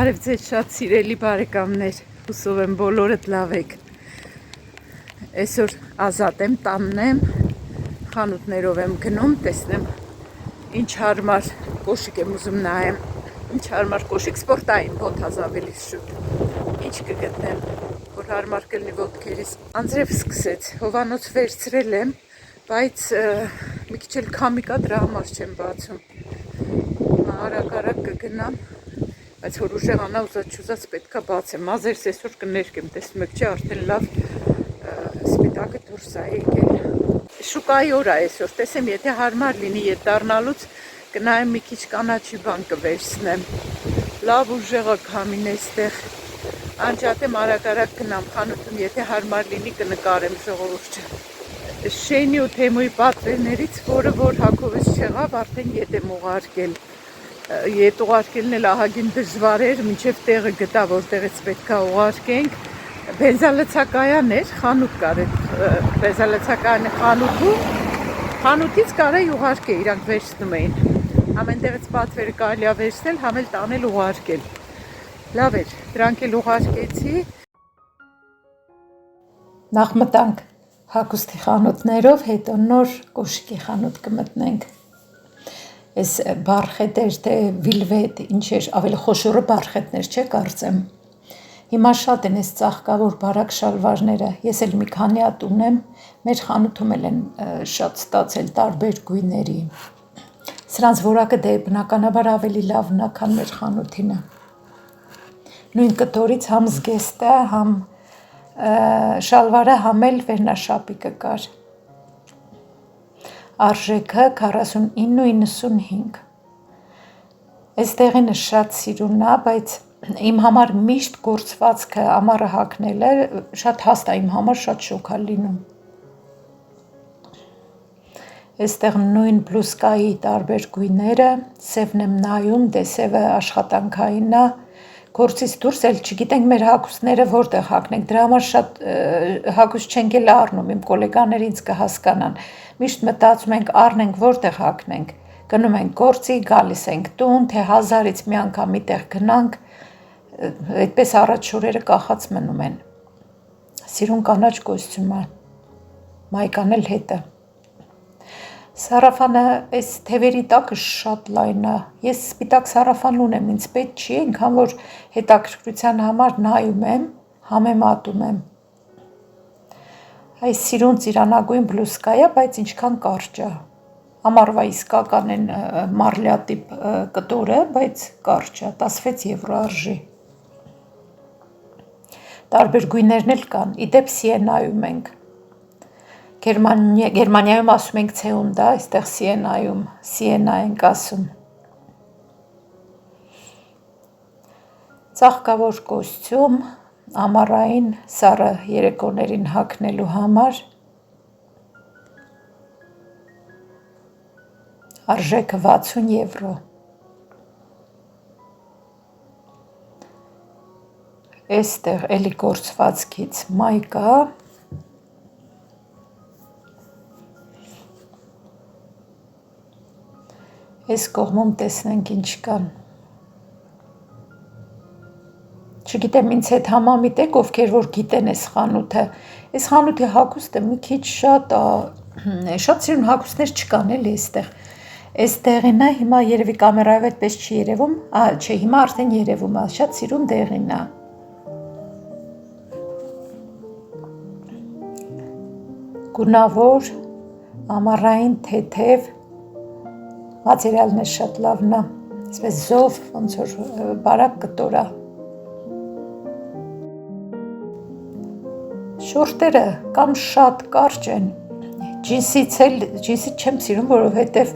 Բարև ձեզ շատ սիրելի բարեկամներ, հուսով եմ բոլորդ լավ եք։ Այսօր ազատ եմ, տանն եմ, խանութներով եմ գնում, տեսնեմ ինչ հարմար կոշիկ եմ ուզում նայեմ, ինչ հարմար կոշիկ, սպորտային ոտազ ավելի շուտ, ինչ կգտնեմ, որ հարմար կլինի ոտքերիս։ Անձրև սկսեց, հովանոց վերցրել եմ, բայց մի քիչ էլ քամի կա, դրա համար չեմ բացում։ Արագ կգնամ, բայց որ ուժեղանա ուզած պետքա բացեմ, մազերս այսօր կներկեմ, տեսնում եք չէ, արդեն լավ սպիտակը դուրս է եկել։ Շուկայի օր է այսօր, տեսեմ, եթե հարմար լինի ետ դառնալուց կնայեմ մի քիչ կանաչի բան կվերցնեմ։ Լավ ուժեղը քամին էստեղ, անջատեմ արագ գնամ խանութում, եթե հարմար լինի կնկարեմ ժողովուրդ։ Շենի ու Թեմուի պատվերներից, որը որ հագովս չեղավ, արդեն ետ եմ ուղարկել։ Ետ ուղարկելն էլ ահագին դժվար էր, մինչև տեղը գտա, որտեղից պետքա ուղարկենք։ Բենզալցակայան էր, խանութ կար այդ բենզալցակայանի խանութից կարեի ուղարկել, իրանք վերցնում էին։ Ամենտեղից պատվերը կարելի է վերցնել, համ էլ տանել ուղարկել։ Լավ էր, դրանք էլ ուղարկեցի։ Նախ մտանք հագուստի խանութներով, հետո նոր կոշիկի խանութ կմտնենք։ Այս բարխետեր, թե վիլվետ, ինչեր, ավելի խոշորը բարխետներ չէ կարծեմ։ Հիմա շատ են այս ծաղկավոր բարակ շալվարները, ես էլ մի քանի հատ ունեմ, մեր խանութում էլ են շատ ստացել տարբեր գույների։ Սրանց որակը դե բնականաբար ավելի լավն է, քան մեր խանութինը։ Նույն կտորից համ զգեստը, համ շալվարը, համ էլ վերնաշապիկը կար։ Արժեքը 49.95։ Այստեղինը շատ սիրուն է, բայց իմ համար միշտ գործվածքը ամառը հագնելը շատ հաստ է, իմ համար շատ շոկ է լինում։ Այստեղ նույն բլուսկայի տարբեր գույները, սևն եմ նայում, դե սևը աշխատանքային է, գործից դուրս էլ չգիտենք մեր հագուստները որտեղ հագնենք, դրա համար շատ հագուստ չենք էլ առնում, իմ գոլեգաներ ինձ կհասկանան, միշտ մտածում ենք առնենք որտեղ հագնենք, գնում ենք գործի, գալիս ենք տուն, թե 1000-ից մի անգամ մի տեղ գնանք, այդպես առաջ շորերը կախած մնում են։ Սիրուն կանաչ կոստյումը, մայկան էլ հետը։ Սարաֆանը այս թևերի տակը շատ լայն է, ես սպիտակ սարաֆան ունեմ, ինձ պետք չի, այնքան որ հետաքրքրության համար նայում եմ, համեմատում եմ։ Այս սիրուն ծիրանագույն բլուսկա է, բայց ինչքան կարճ է։ Ամառվա իսկական են մարլյատիպ կտորը, բայց կարճ է, 16 եվրո արժի։ Տարբեր գույներն էլ կան, իդեպ Սիենայում ենք։ Գերմանիայում ասում ենք ցեունդա, այստեղ Սիենայում, Սիենա ենք ասում։ Ծաղկավոր կոստյում, ամառային սառը երեկոներին հագնելու համար, արժեքը 60 եվրո։ Այստեղ էլի գործվածքից մայկա, այս կողմում տեսնենք ինչ կան։ Չգիտեմ ինձ հետ համամիտ եք, ովքեր որ գիտեն այս խանութը։ Այս խանութի հագուստը մի քիչ շատ սիրուն հագուստներ չկան էլի այստեղ։ Այստեղին է, հիմա երևի կամերայով այդպես չի երևում, չէ, հիմա արդեն երևում է, շատ սիրուն դեղին է։ Գունավոր, ամառային թեթև, մատերիալն է շատ լավն է, այսպես զով, ոնց որ բարակ կտոր է։ Շորտերը կամ շատ կարճ են, ջինսից չեմ սիրում, որովհետև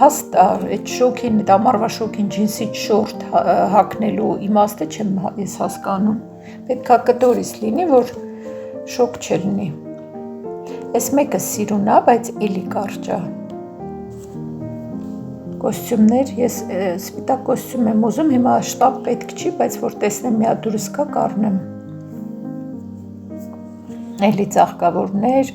հաստ է, այդ շոքին, այդ ամառվա շոքին ջինսից շորտ հագնելու իմաստը չեմ ես հասկանում, պետք է կտորից լինի, որ շոք չլինի։ Այս մեկը սիրուն է, բայց էլի կարճ է։ Կոստյումներ, ես սպիտակ կոստյում եմ ուզում, հիմա շտապ պետք չի, բայց որ տեսնեմ մի հատ դուրս կա կառնեմ։ Էլի ծաղկավորներ,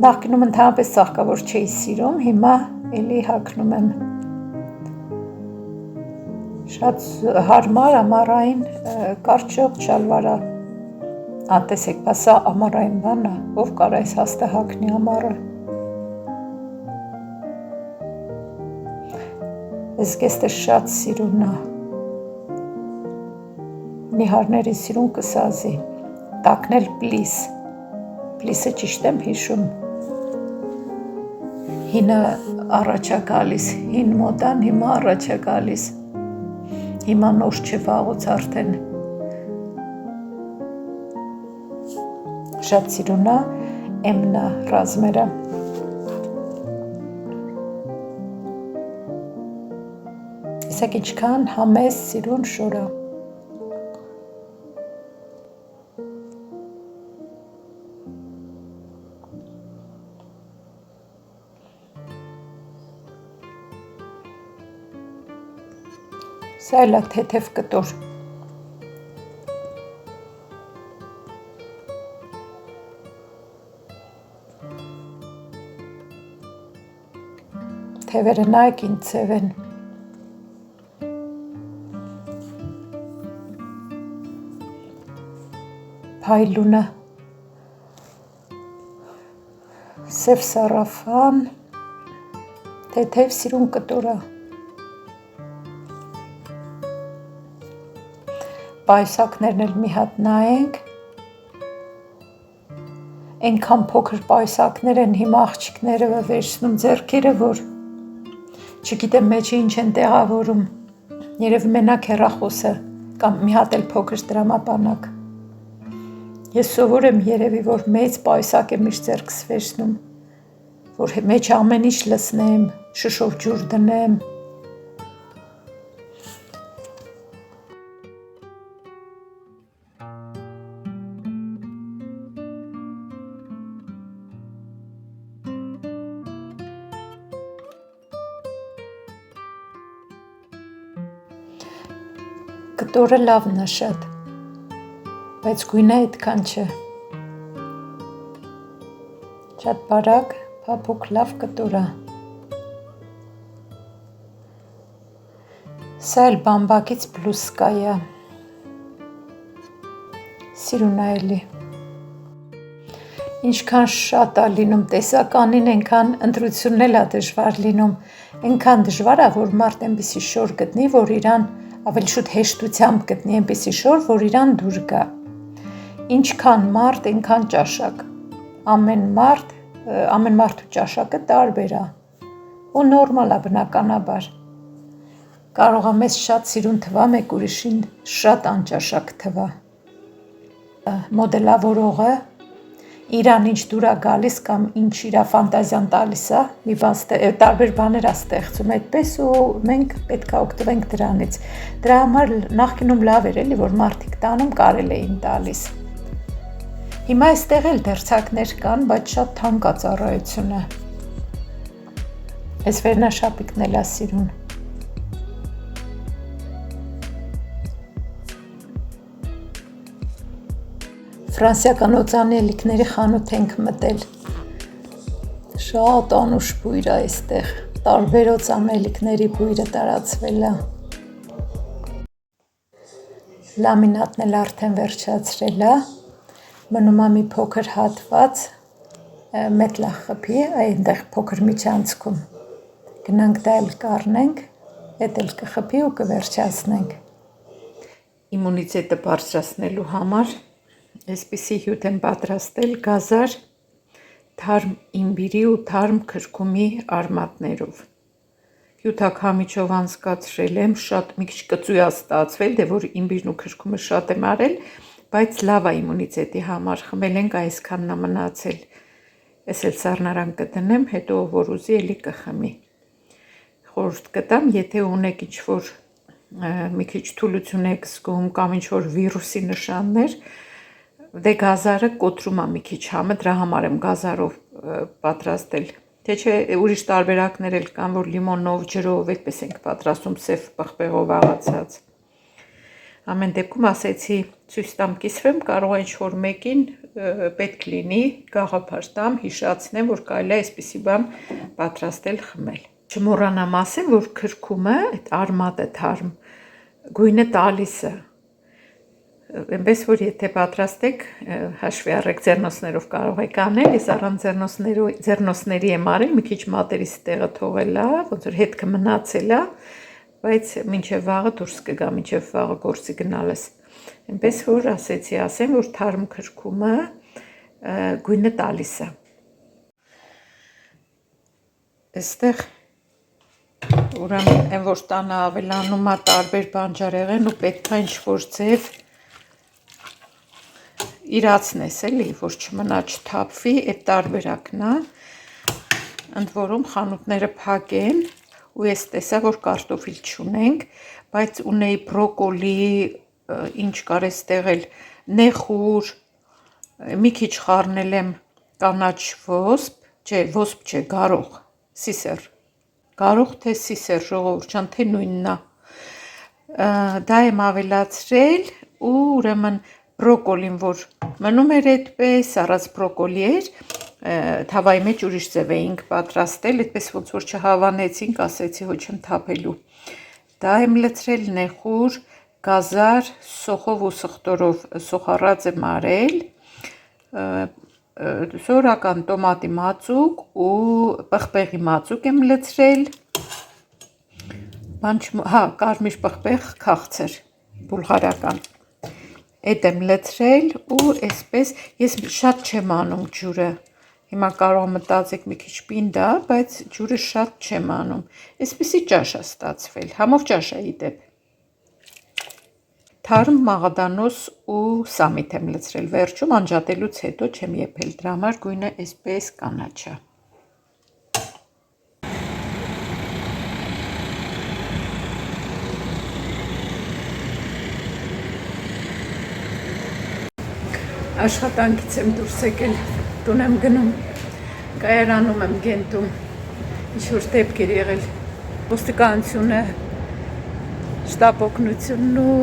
նախկինում ընդհանրապես ծաղկավոր չէի սիրում, հիմա էլի հագնում եմ։ Շատ հարմար ամառային կարճող չալվարա անտեսեք, բա սա ամառային բան է, ով կարա այս հաստը հագնի ամառը։ Ես կեստը շատ սիրուն է, նիհարների սիրուն կսազի, տակնել պլիսը ճիշտ եմ հիշում, հինը առաջա գալիս, հին մոդան հիմա առաջա գալիս, հիմա նոր չէ վաղուց արդեն, շատ սիրուն է, էմնա ռազմերը, իսեք ինչքան համես սիրուն շորա, սա էլ է թեթև կտոր, թևերը նայեք ինչ ձև են, փայլունը, սև սարաֆան, թեթև սիրուն կտորա, պայուսակներն էլ մի հատ նայենք, այնքան փոքր պայուսակներ են հիմա աղջիկները վերցնում ձեռքերը, որ չգիտեմ մեջը ինչ են տեղավորում, երևի մենակ հեռախոսը կամ մի հատ էլ փոքր տրամաբանակ։ Ես սովոր եմ երևի, որ մեծ պայուսակ եմ միշտ ձեռքս վերցնում, որ մեջը ամեն ինչ լցնեմ, շշով ջուր դնեմ, կտորը լավն է շատ, բայց գույնը այդքան չէ, շատ բարակ, փափուկ լավ կտոր է, սա էլ բամբակից բլուսկա է, սիրուն է էլի, ինչքան շատ է լինում տեսականին, այնքան ընտրությունն էլ է դժվար լինում, այնքան դժվար է, որ մարդ այնպիսի շոր գտնի, որ իրան ավելի շուտ հեշտությամբ գտնի այնպիսի շոր, որ իրան դուր գա, ինչքան մարդ, այնքան ճաշակ, ամեն մարդու ճաշակը տարբեր է, ու նորմալ է բնականաբար, կարող է մեզ շատ սիրուն թվա, մեկ ուրիշին շատ անճաշակ թվա, մոդելավորողը, իրան ինչ դուր է գալիս կամ ինչ իրա ֆանտազիան տալիս է, մի բան տարբեր բաներ է ստեղծում այդպես ու մենք պետք է օգտվենք դրանից, դրա համար նախկինում լավ էր էլի, որ մարդիկ տանում կարել էին տալիս, հիմա այստեղ էլ դերձակներ կան, բայց շատ թանկ է ծառայությունը, այս վերնաշապիկն էլ է սիրուն, Ֆրանսիական օծանի ելիքների խանութ ենք մտել, շատ անուշ բույր է այստեղ, տարբեր օծանելիքների բույրը տարածվել է, լամինատն էլ արդեն վերջացրել է, մնում է մի փոքր հատված, մետլախ խփի, այնտեղ փոքր միջանցքում, գնանք դա էլ կառնենք, էդ էլ կխփի ու կվերջացնենք, իմունիտետը բարձրացնելու համար, այսպիսի հյութ եմ պատրաստել գազար, թարմ իմբիրի ու թարմ քրքումի արմատներով, հյութաքամիչով անցկացրել եմ, շատ մի քիչ կծույա ստացվել, դե որ իմբիրն ու քրքումը շատ եմ արել, բայց լավ է իմունիտետի համար, խմել ենք այսքանն է մնացել, ես էլ սառնարան կդնեմ, հետո որ ուզի էլի կխմի, խորհուրդ կտամ, եթե ունեք ինչ-որ մի քիչ թուլություն եք զգում կամ ինչ-որ վիրուսի նշաններ, դե գազարը կոտրում է մի քիչ համը, դրա համար եմ գազարով պատրաստել, թե չէ ուրիշ տարբերակներ էլ կան, որ լիմոնով, ջրով, այդպես ենք պատրաստում, սև պղպեղով աղացած, ամեն դեպքում ասեցի ցույց տամ կիսվեմ, կարող է ինչ-որ մեկին պետք լինի գաղափար տամ, հիշացնեմ, որ կարելի է այսպիսի բան պատրաստել խմել, չմոռանամ ասեմ, որ քրքումը, այդ արմատը թարմ, գույնը տալիս է։ Այնպես որ եթե պատրաստեք, հաշվի առեք ձեռնոցներով կարող եք անել, ես առանց ձեռնոցների եմ արել, մի քիչ մատերիս տեղը թողել է, ոնց որ հետքը մնացել է, բայց մինչև վաղը դուրս կգա, մինչև վաղը գործի գնալս։ Այնպես որ ասեմ, որ թարմ քրքումը գույնը տալիս է։ Այստեղ ուրեմն այն որ տանը ավելանում է տարբեր բանջարեղեն ու պետք է ինչ-որ ձև իրացնես էլի, որ չմնա չթափվի, այդ տարբերակն է, ընդ որում խանութները փակ են ու ես տեսա, որ կարտոֆիլ չունենք, բայց ունեի բրոկոլի, ինչ կար էստեղ էլ նեխուր, մի քիչ խառնել եմ կանաչ ոսպ չէ, գարող, սիսեր, գարող թե սիսեր, ժողովուրդ ջան, թե նույնն է, դա եմ ավելացրել ու ուրեմն բրոկոլին, որ մնում էր այդպես, առած բրոկոլի էր, թավայի մեջ ուրիշ ձև էինք պատրաստել, այդպես ոնց որ չհավանեցինք, ասեցի հո չընդհապելու։ Դա եմ լցրել նեխուր, գազար, սոխով ու սխտորով սոխառած եմ արել, սորական տոմատի մածուկ ու պղպեղի մածուկ եմ լցրել, կարմիր պղպեղ քաղցր, բուլղարական։ Այդ եմ լցրել ու այսպես ես շատ չեմ անում ջուրը, հիմա կարող մտածեք մի քիչ պինդ է, բայց ջուրը շատ չեմ անում, այսպիսի ճաշ է ստացվել, համով ճաշ է ի դեպ։ Թարմ մաղադանոս ու սամիտ եմ լցրել, վերջում անջատելուց հետո չեմ եփել, դրա համար գույնը այսպես կանաչ է։ Աշխատանքից եմ դուրս եկել, տուն եմ գնում, կայարանում եմ գենտում, ինչ-որ դեպք էր եղել, ոստիկանությունը, շտապ օգնությունն ու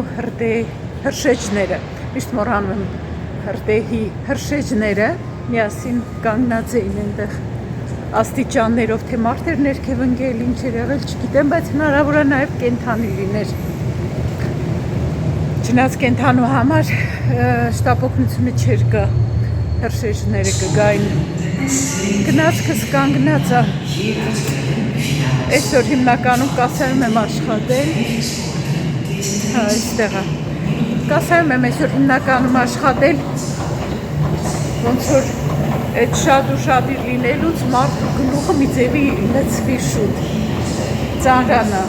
հրշեջները, միշտ մոռանում եմ հրդեհի հրշեջները, միասին կանգնած էին այնտեղ աստիճաններով, թե մարդ էր ներքև ընկել, ինչ էր եղել, չգիտեմ, բայց հնարավոր է նաև կենդանի լիներ։ Չնայած կենդանու համար շտապ օգնությունը չէր գա, հրշեջները կգային, գնացքս կանգնած է, այսօր հիմնականում կասայում եմ աշխատել, այստեղ է, կասայում եմ այսօր հիմնականում աշխատել, ոնց որ այդ շատ ու շատ իր լինելուց մարդու գլուխը մի ձևի լցվի շուտ, ծանրանա,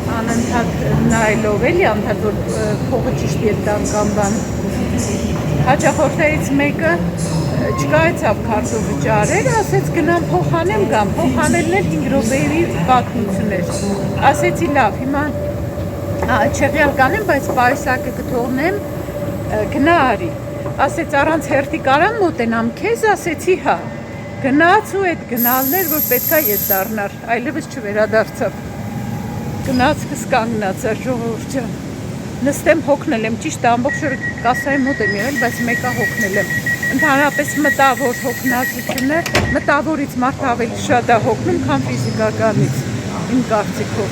անընդհատ նայելով էլի անընդհատ որ փողը ճիշտ երտան կամ բան։ Հաճախորդներից մեկը չկայացավ քարտոֆիլ ճարեր, ասեց գնամ փոխանեմ գամ, փոխանելն էլ 5 րոպեի պատմություն էր։ Ասեցի լավ, հիմա չեղյալ կանեմ, բայց պայուսակը կթողնեմ, գնա արի։ Ասեց առանց հերթի կարամ մոտենամ քեզ, ասեցի հա։ Գնաց ու այդ գնալներ, որ պետքա ետ դառնար, այլևս չվերադարձավ։ Գնացքս կանգնած է, ժողովուրդ ջան, նստեմ հոգնել եմ, ճիշտ ամբողջ օրը կասայի մոտ եմ եղել, բայց մեկը հոգնել եմ, ընդհանրապես մտավոր հոգնածությունը, մտավորից մարդ ավելի շատ է հոգնում, քան ֆիզիկականից, իմ կարծիքով,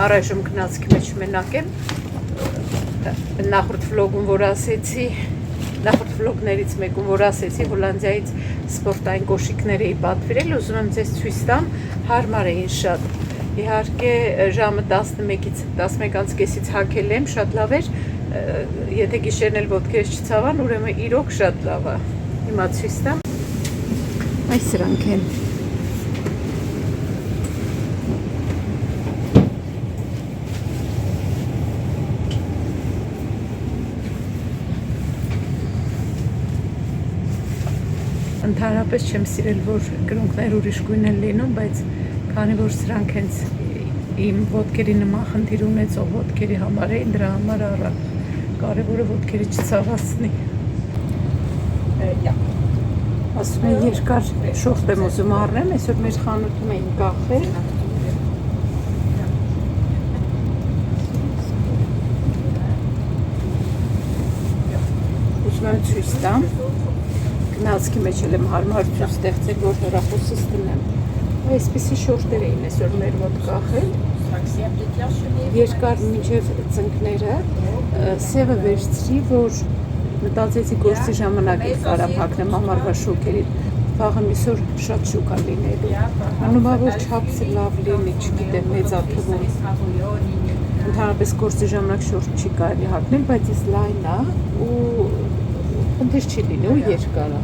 առայժմ գնացքի մեջ մենակ եմ, նախորդ վլոգում, որ ասեցի, նախորդ վլոգներից մեկում, որ ասեցի, Հոլանդիայից սպորտային կոշիկներ էի պատվիրել, ուզում եմ ձեզ ցույց տամ, հարմար էին շատ։ Իհարկե ժամը 11-ից 11:30-ից հագել եմ, շատ լավ էր, եթե գիշերն էլ ոտքերս չցավան, ուրեմն իրոք շատ լավ է։ Հիմա ցույց տամ։ Այս սրանք են։ Ընդհանրապես չեմ սիրել, որ կրունկներ ուրիշ գույն են լինում, բայց քանի որ սրանք հենց իմ ոտքերի նման խնդիր ունեցող ոտքերի համար էին, դրա համար առա, կարևորը ոտքերի չցավացնի։ Ասում են երկար շորտ եմ ուզում առնեմ, այսօր մեր խանութում էին կախել։ Ուզում եմ ցույց տամ, գնացքի մեջ էլ եմ հարմարություն ստեղծել, որ հեռախոսս դնեմ։ Այսպիսի շորտեր էին այսօր մեր մոտ կախել, Երկար մինչև ծնկները սևը վերցրի, որ մտածեցի գործի ժամանակ էլ կարամ հագնեմ ամառվա շոկերին, վաղը միսօր շատ շուկա լինելու, անումա որ չափսը լավ լինի, չգիտեմ, մեծաթվում, ընդհանրապես գործի ժամանակ շորտ չի կարելի հագնել, բայց ես լայն է ու խնդիր չի լինի ու երկար է,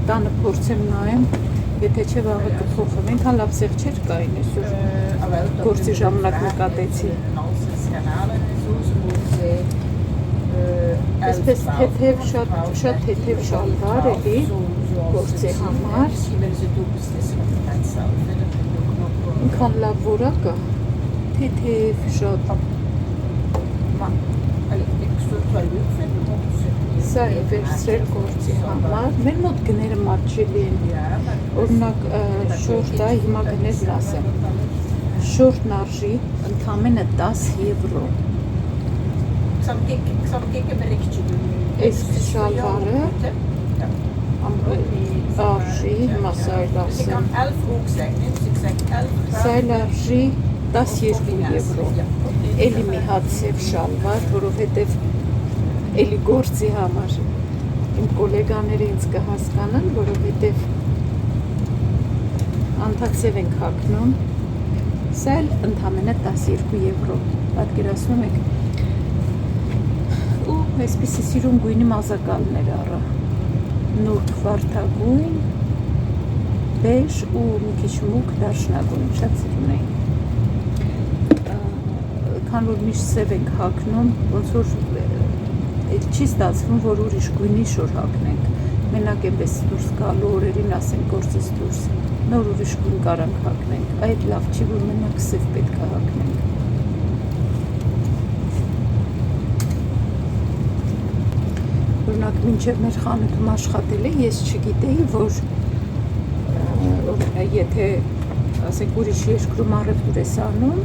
տանը փորձեմ նայեմ, եթե չէ վաղը կփոխեմ, այնքան լավ սեղ չէր կային այսօր գործի ժամանակ նկատեցի։ Այսպես թեթև, շատ թեթև շալվար էլի գործի համար։ Ինքան լավ որակ է, թեթև շատ։ Սա է վերցրել գործի համար, մեր մոտ գները մատչելի են, օրինակ շորտը հիմա գներն ասեմ, շորտն արժի ընդամենը 10 եվրո, այս շալվարը արժի, հիմա սա էլ ասեմ, սա էլ արժի 12 եվրո, էլի մի հատ սև շալվար, որովհետև էլի գործի համար իմ կոլեգաները ինձ կհասկանան, որովհետև անդակսև ենք հագնում, սա էլ ընդամենը 12 եվրո, պատկերացնում եք, ու այսպիսի սիրուն գույնի մազակալներ առա, նուրբ վարդագույն, բեժ ու մի քիչ մուգ դարչնագույն, շատ սիրուն էին, քան որ միշտ սև ենք հագնում, ոնց որ չի ստացվում, որ ուրիշ գույնի շոր հագնենք, մենակ էնպես դուրս գալու օրերին ասենք գործից դուրս, նոր ուրիշ գույն կարանք հագնենք, այդ լավ չի, որ մենակ սև պետք է հագնենք։ Օրինակ մինչև մեր խանութում աշխատել է, ես չգիտեի, որ եթե ասենք ուրիշ երկրում առևտուր ես անում,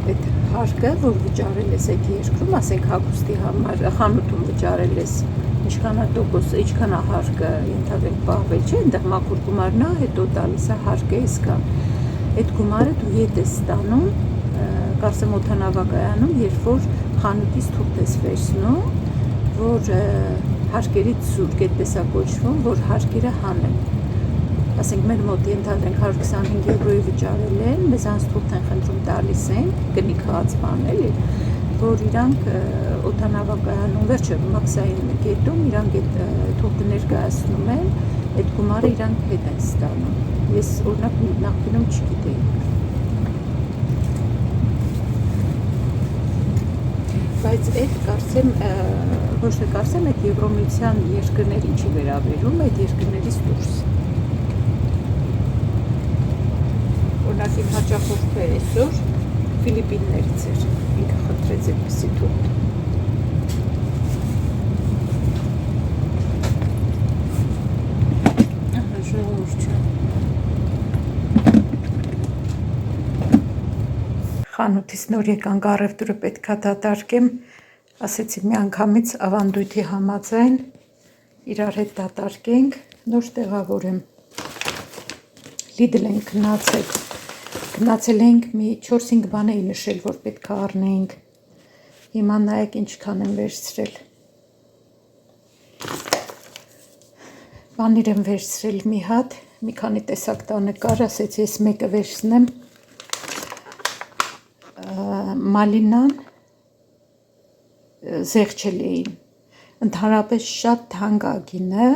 այդ հարկը, որ վճարել ես այդ երկրում, ասենք հագուստի համար, խանութում վճարել ես, ինչքան է տոկոս, ինչքան է հարկը ենթադրենք պահվել չէ, այնտեղ մաքուր գումարն է, հետո տալիս է հարկը ես կան, այդ գումարը դու ետ ես ստանում, կարծեմ օդանավակայանում, երբ որ խանութից թուղթ ես վերցնում, որ հարկերից զուրկ այդպես է կոչվում, որ հարկերը հանեն, ասենք մեր մոտ ենթադրենք 125 եվրոյի վճարել են, մեզանց թուղթ են խնդրում տալիս են, գնի քաղաց բան էլի, որ իրանք օդանավակայանում վերջը մաքսային գետում իրանք այդ թուղթը ներկայացնում են, այդ գումարը իրանք հետ են ստանում, ես օրինակ նախկինում չգիտեի։ Բայց այդ կարծեմ, ոչ թե կարծեմ, այդ Եվրոմիության երկրներին չի վերաբերում, այդ երկրներից դուրս։ Օրինակ իմ հաճախորդը այսօր Ֆիլիպիններից էր, ինքը խնդրեց այդպիսի թուղթ։ Ժողովուրդ չէ։ Խանութից նոր եկանք առևտուրը պետք է դատարկեմ, ասեցի մի անգամից ավանդույթի համաձայն իրար հետ դատարկենք, նոր տեղավորեմ։ Լիդլ ենք գնացել ենք մի 4-5 բան էի նշել, որ պետք է առնեինք, հիմա նայեք ինչքան եմ վերցրել։ Բանիր եմ վերցրել մի հատ, մի քանի տեսակ տանը կար, ասեցի ես մեկը վերցնեմ, մալինան զեղչելեին, ընդհանրապես շատ թանկ ագինը,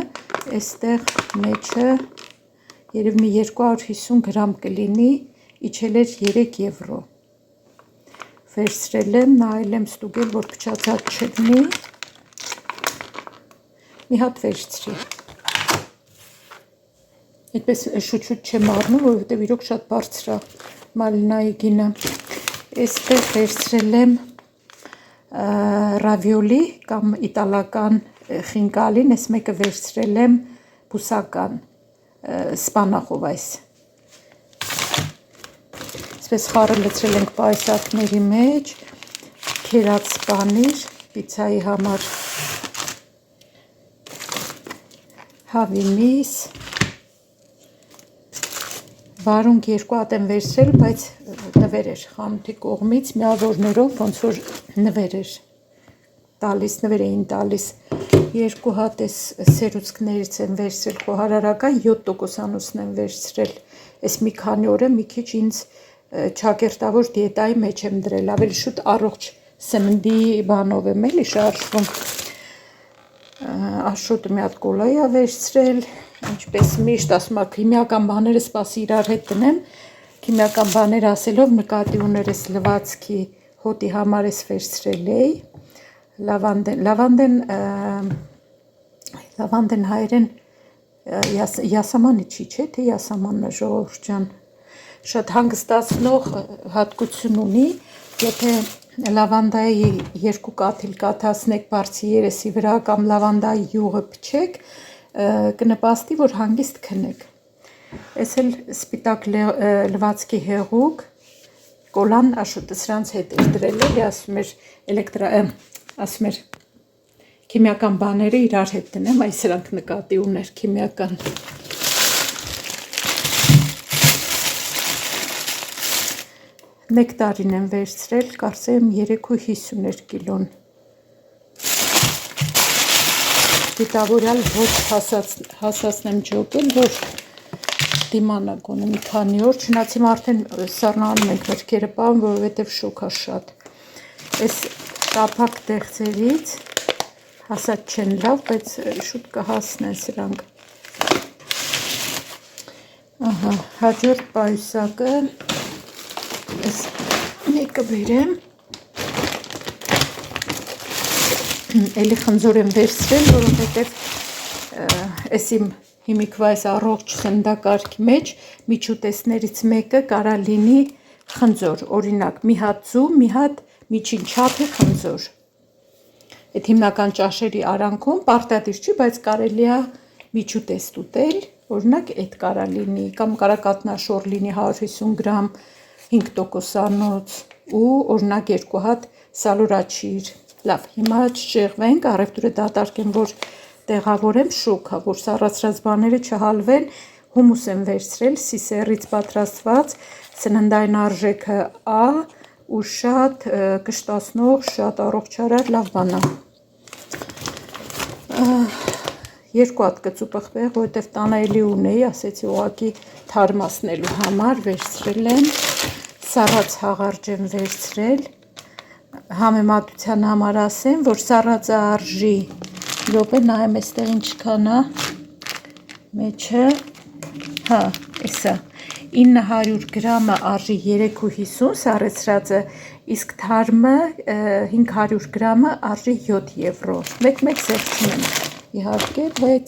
այստեղ մեջը երև մի 250 գրամ կլինի, իջել էր 3 եվրո, վերցրել եմ, նայել եմ ստուգել, որ փչացած չլինի, մի հատ վերցրի, այդպես շուտ-շուտ չեմ առնում, որովհետև իրոք շատ բարձր է մալինայի գինը, այստեղ վերցրել եմ ռավիոլի կամ իտալական խինկալին, այս մեկը վերցրել եմ բուսական սպանախով այս, այսպես խառը լցրել ենք պայսակների մեջ, քերած պանիր, պիցայի համար հավի միս, վարունգ երկու հատ եմ վերցրել, բայց նվեր էր խանութի կողմից միավորներով, ոնց որ նվեր էր տալիս, նվեր էին տալիս։ Երկու հատ էս սերուցքներից եմ վերցրել խոհարարական 7%-անոցն եմ վերցրել։ Էս մի քանի օր է մի քիչ ինձ ճակերտավոր դիետայի մեջ եմ դրել, ավելի շուտ առողջ սննդի բանով եմ էլի շարժվում։ Աշոտը մի հատ կոլայա վերցրել, ինչպես միշտ ասում եմ, քիմիական բաները սպասի իրար հետ դնեմ, քիմիական բաներ ասելով նկատի ուներ էս լվացքի հոտի համար էս վերցրել էի, լավանդեն հայերեն յասամանը չի, չէ, թե յասամանն է ժողովուրդ ջան, շատ հանգստացնող հատկություն ունի, եթե լավանդայի 2 կաթիլ կաթացնեք բարձի երեսի վրա կամ լավանդայի յուղը փչեք, կնպաստի, որ հանգիստ քնեք։ Էս էլ սպիտակ լվացքի հեղուկ, կոլան Աշոտը սրանց հետ էր դրել էլի, ասում էր քիմիական բաները իրար հետ դնեմ, այս սրանք նկատի ուներ քիմիական։ Նեկտարին եմ վերցրել, կարծեմ 3.50 կիլոն։ Դիտավորյալ ոչ հասացնեմ ջոկել, որ դիմանա գոնե մի քանի օր, չնայած հիմա արդեն սառնանում ենք մրգերը պահում, որովհետև շոկ է շատ։ Այս տափակ դեղձերից հասած չեն լավ, բայց շուտ կհասնեն սրանք։ Ահա, հաջորդ պայուսակը այս մեկը բերեմ, էլի խնձոր եմ վերցրել, որովհետև այս իմ հիմիկվա այս առողջ սննդակարգի մեջ միջուտեսներից մեկը կարա լինի խնձոր, օրինակ մի հատ ձու, մի հատ միջին չափի խնձոր։ Այդ հիմնական ճաշերի արանքում պարտադիր չի, բայց կարելի է միջուտես ուտել, օրինակ այդ կարա լինի, կամ կարա կատնաշոր լինի 150 գրամ 5%-անոց ու օրինակ 2 հատ սալորաչիր։ Լավ, հիմա չժեղվենք, առևտուրը դատարկեմ, որ տեղավորեմ շոկա, որ սառացրած բաները չհալվեն, հումուս եմ վերցրել, սիսերից պատրաստված, սննդային արժեքը A ու շատ կշտացնող, շատ առողջարար լավ բան է։ 2 հատ կծու պղպեղ, որովհետև տանը էլի ունեի, ասեցի ուղղակի թարմացնելու համար վերցրել եմ, սառած հաղարջ եմ վերցրել, համեմատության համար ասեմ, որ սառածը արժի, րոպե նայեմ այստեղ ինչքան է, մեջը, հա, էսա, 900 գրամը արժի 3.50 սառեցրածը, իսկ թարմը 500 գրամը արժի 7 եվրո, մեկ սեղցում եմ իհարկե, բայց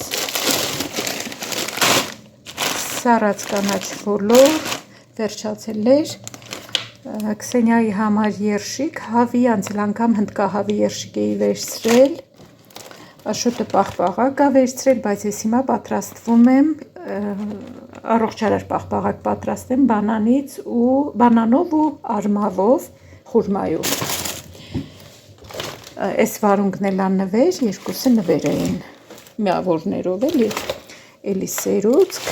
սառած կանաչ ոլոր, վերջացել էր, Քսենիայի համար երշիկ, հավի, անցել անգամ հնդկահավի երշիկ էի վերցրել, Աշոտը պաղպաղակ է վերցրել, բայց ես հիմա պատրաստվում եմ, առողջարար պաղպաղակ պատրաստեմ բանանով ու արմավով, խուրմայով։ Այս վարունգն էլ աննվեր, երկուսը նվեր էին, միավորներով էլի սերուցք,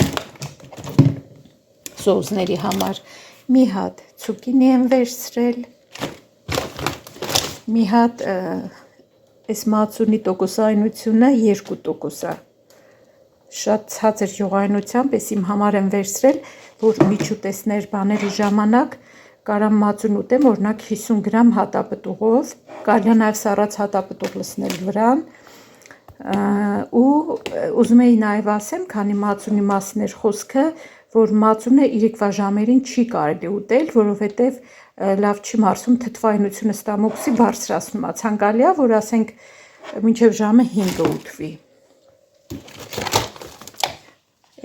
սոուսների համար մի հատ ցուկինի եմ վերցրել, մի հատ այս մածունի տոկոսայնությունը 2% է, շատ ցածր յուղայնությամբ, ես իմ համար եմ վերցրել, որ միջուտեսներ բաների ժամանակ կարամ մածուն ուտեմ, օրինակ 50 գրամ հատապտուղով, կարելի է նաև սառած հատապտուղ լցնել վրան, ու ուզում էի նաև ասեմ, քանի մածունի մասին էր խոսքը, որ մածունը իրիկվա ժամերին չի կարելի ուտել, որովհետև լավ չի մարսում թթվայնությունը ստամոքսի բարձրացնում է, ցանկալի է, որ ասենք մինչև ժամը 5-ը ուտվի։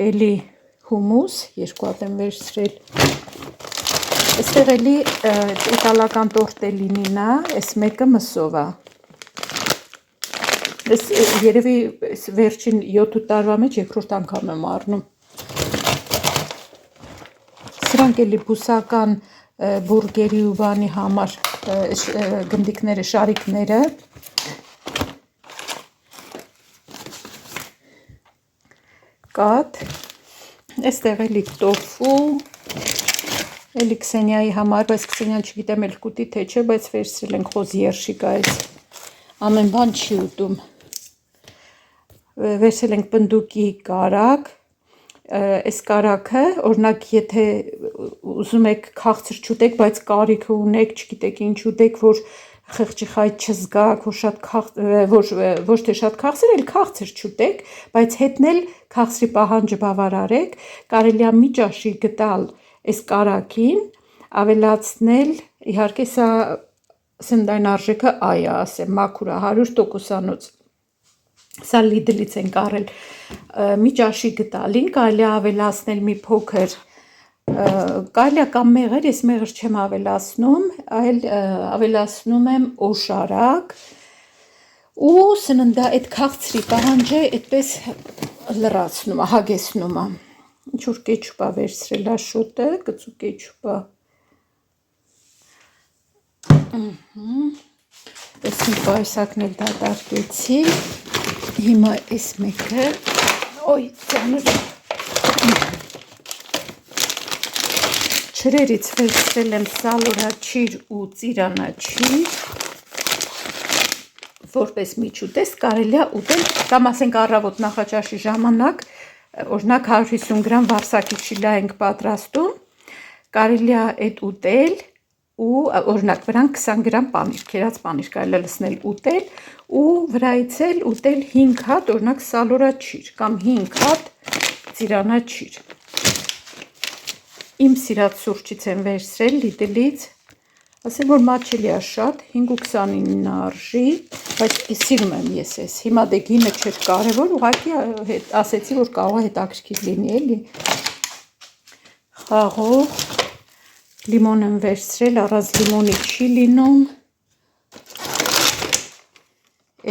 Էլի հումուս, 2 հատ եմ վերցրել, այստեղ էլի իտալական տորտելինին է, այս մեկը մսով է, ես երևի վերջին 7 տարվա մեջ երկրորդ անգամ եմ առնում, սրանք էլի բուսական բուրգերի ու բանի համար գնդիկները, շարիկները, կաթ, այստեղ էլի տոֆու, Էլի Քսենիայի համար, բայց Քսենիան չգիտեմ էլ կուտի թե չէ, բայց վերցրել ենք խոզ երշիկ այս։ Ամեն բան չի ուտում։ Վերցրել ենք բնդուկի կարակ, այս կարակը, օրինակ եթե ուզում եք քաղցր չուտեք, բայց կարիքը ունեք, չգիտեք ինչ ուտեք, որ խեղճի խայտ չզգաք, ոչ թե շատ քաղցր, էլ քաղցր չուտեք, բայց հետն էլ քաղցրի պահանջը բավարարեք, կարելի է մի ճաշի գտալ այս կարակին, ավելացնել, իհարկե սա սննդային արժեքը այ է, ասեմ, մաքուր է 100%-անոց, սա Lidl-ից ենք առել, մի ճաշի գտալին կարելի է ավելացնել մի փոքր, կարելի է կամ մեղր, ես մեղր չեմ ավելացնում, այլ ավելացնում եմ օշարակ ու սննդա այդ քաղցրի պահանջը այդպես լրացնում է, հագեցնում է։ Ինչ-որ կեչուպ է վերցրել աշոտը, կծու կեչուպ է։ Այս մի պայսակն էլ դատարկեցի, հիմա այս մեկը, ոյ ծանր, չրերից վերցրել եմ սալորաչիր ու ծիրանաչիր, որպես միջուտեստ կարելի է ուտել, կամ ասենք առավոտ նախաճաշի ժամանակ, օրինակ 150 գրամ վարսակի շիլա ենք պատրաստում, կարելի է այդ ուտել ու օրինակ վրան 20 գրամ պանիր, քերած պանիր կարելի է լցնել ուտել ու վրայից էլ ուտել 5 հատ օրինակ սալորաչիր կամ 5 հատ ծիրանաչիր։ Իմ սիրած սուրճից եմ վերցրել Lidl-ից, ասեմ որ մաչելի է շատ, 5.29 արժի, բայց սիրում եմ ես ես, հիմա դե գինը չէր կարևոր, ուղղակի ասեցի, որ կարող է հետաքրքիր լինի էլի։ Խաղող, լիմոն եմ վերցրել, առանց լիմոնի չի լինում,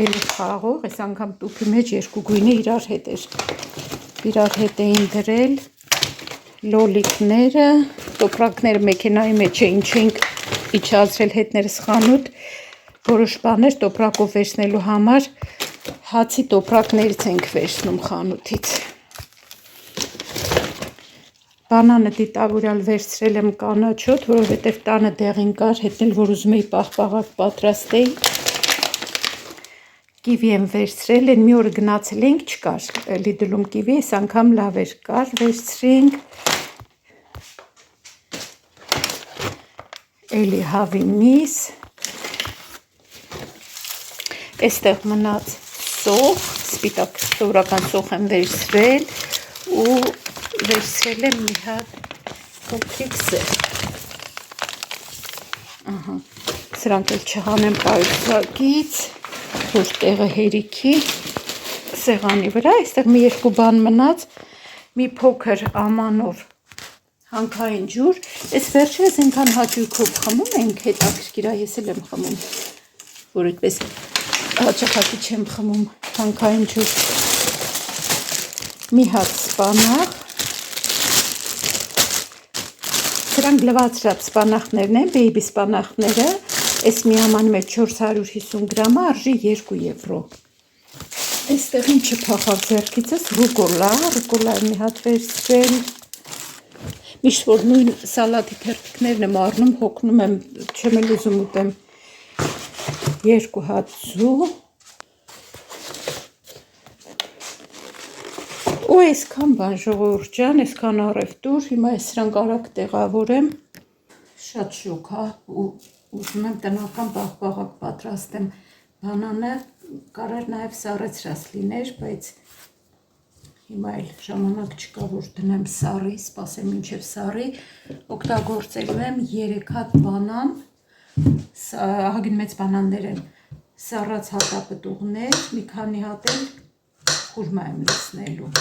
էլի խաղող, այս անգամ տուփի մեջ երկու գույնը իրար հետ էին դրել, լոլիկները, տոպրակները մեքենայի մեջ էին, չենք իջացրել հետներս խանութ, որոշ բաներ տոպրակով վերցնելու համար հացի տոպրակներից ենք վերցնում խանութից։ Բանանը դիտավորյալ վերցրել եմ կանաչոտ, որովհետև տանը դեղին կար, հետնել որ ուզում էի պաղպաղակ պատրաստեի։ Կիվի եմ վերցրել, են մի օրը գնացել ենք, չկար Lidl-ում կիվի, այս անգամ լավ էր կար, վերցրինք, էլի հավի միս, այստեղ մնաց սոխ, սպիտակ սովորական սոխ եմ վերցրել ու վերցրել եմ մի հատ փոքրիկ սեր, սրանք էլ չհանեմ պայուսակից, որ տեղը հերիքի սեղանի վրա, այստեղ մի երկու բան մնաց, մի փոքր ամանով հանքային ջուր, այս վերջերս այնքան հաճույքով խմում ենք, հետաքրքիր է, ես էլ եմ խմում, որ այդպես հաճախակի չեմ խմում հանքային ջուր, մի հատ սպանախ, սրանք լվացրած սպանախներն են, բեյբի սպանախները, այս մի ամանում է 450 գրամը, արժի 2 եվրո, այստեղ ինչը փախավ ձեռքիցս, ռուկոլա մի հատ վերցրել, միշտ որ նույն սալատի թերթիկներն եմ առնում, հոգնում եմ, չեմ էլ ուզում ուտեմ, 2 հատ ձու, ու այսքան բան ժողովուրդ ջան, այսքան առևտուր, հիմա ես սրանք արագ տեղավորեմ, շատ շոկ հա, ու ուզում եմ տնական պաղպաղակ պատրաստեմ, բանանը կարար նաև սառեցրած լիներ, բայց հիմա էլ ժամանակ չկա, որ դնեմ սառի, սպասեմ մինչև սառի, օգտագործելու եմ 3 հատ բանան, ահագին մեծ բանաններ են, սառած հատապտուղներ, մի քանի հատ էլ խուրմա եմ լցնելու։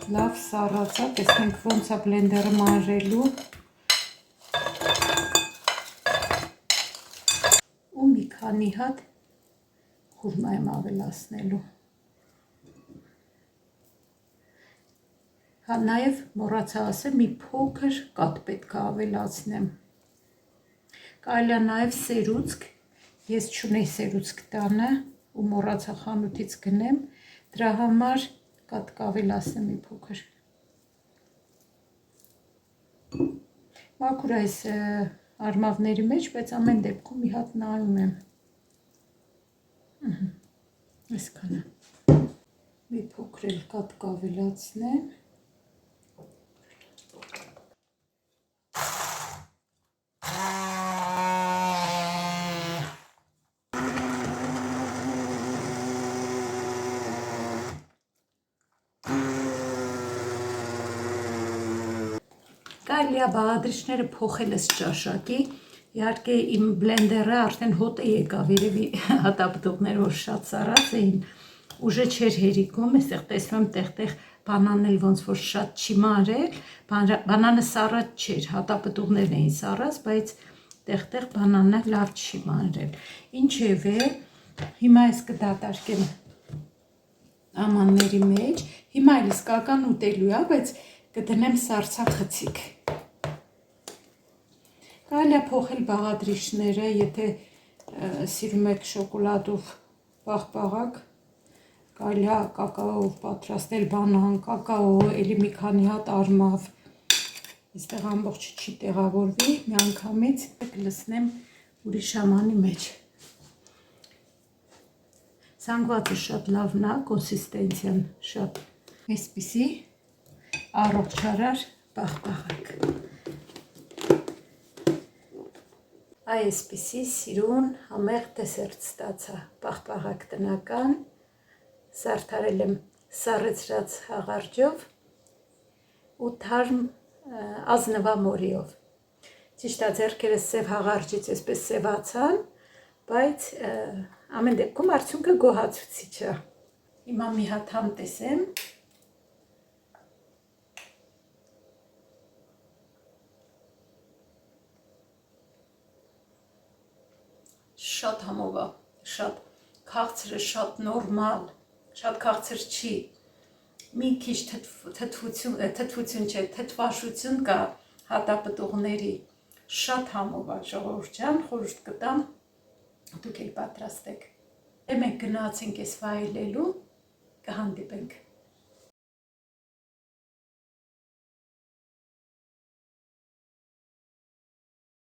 Լավ սառած է, տեսնենք ոնց է բլենդերը մանրելու ու մի քանի հատ խուրմա եմ ավելացնելու։ Հա նաև մոռացա ասեմ, մի փոքր կաթ պետք է ավելացնեմ։ Կարելի է նաև սերուցք, ես չունեի սերուցք տանը, ու մոռացա խանութից գնեմ, դրա համար կատկավելացնեմ մի փոքր։ Մաքուր այս արմավների մեջ, բայց ամեն դեպքում մի հատ նայում եմ։ Այսքանը։ Մի փոքր էլ կատկավելացնեմ։ Կարելի է բաղադրիչները փոխելս ճաշակի, իհարկե իմ բլենդերը արդեն հոտ է եկավ, երևի հատապտուղները որ շատ սառած էին, ուժը չէր հերիքում, այստեղ տեսնում եմ տեղ-տեղ բանանն էլ ոնց որ շատ չի մանրել, բանանը սառած չէր, հատապտուղներն էին սառած, բայց տեղ-տեղ բանանը լավ չի մանրել։ Ինչևէ, հիմա ես կդատարկեմ ամանների մեջ, հիմա էլ իսկական ուտելու է, բայց կդնեմ սառցախցիկ։ Կարելի է փոխել բաղադրիչները, եթե սիրում եք շոկոլադով պաղպաղակ, կարելի է կակաոով պատրաստել բանան, կակաո, էլի մի քանի հատ արմավ, այստեղ ամբողջը չի տեղավորվի, միանգամից կլցնեմ ուրիշ ամանի մեջ։ Զանգվածը շատ լավն է, կոնսիստենցիան շատ այսպիսի առողջարար պաղպաղակ։ Այսպիսի սիրուն համեղ դեսերտ ստացա, պաղպաղակ տնական, զարդարել եմ սառեցրած հաղարջով ու թարմ ազնվամորիով։ Ճիշտ է, ձեռքերս սև հաղարջից այսպես սևացան, բայց ամեն դեպքում արդյունքը գոհացուցիչ է։ Հիմա մի հատ համ տեսեմ։ Շատ համով է, շատ քաղցր է, շատ նորմալ, շատ քաղցր չի, մի քիչ թթվաշություն կա հատապտուղների, շատ համով է, ժողովուրդ ջան, խորհուրդ կտամ, դուք էլ պատրաստեք։ Մենք գնացինք այս վայելելու, կհանդիպենք։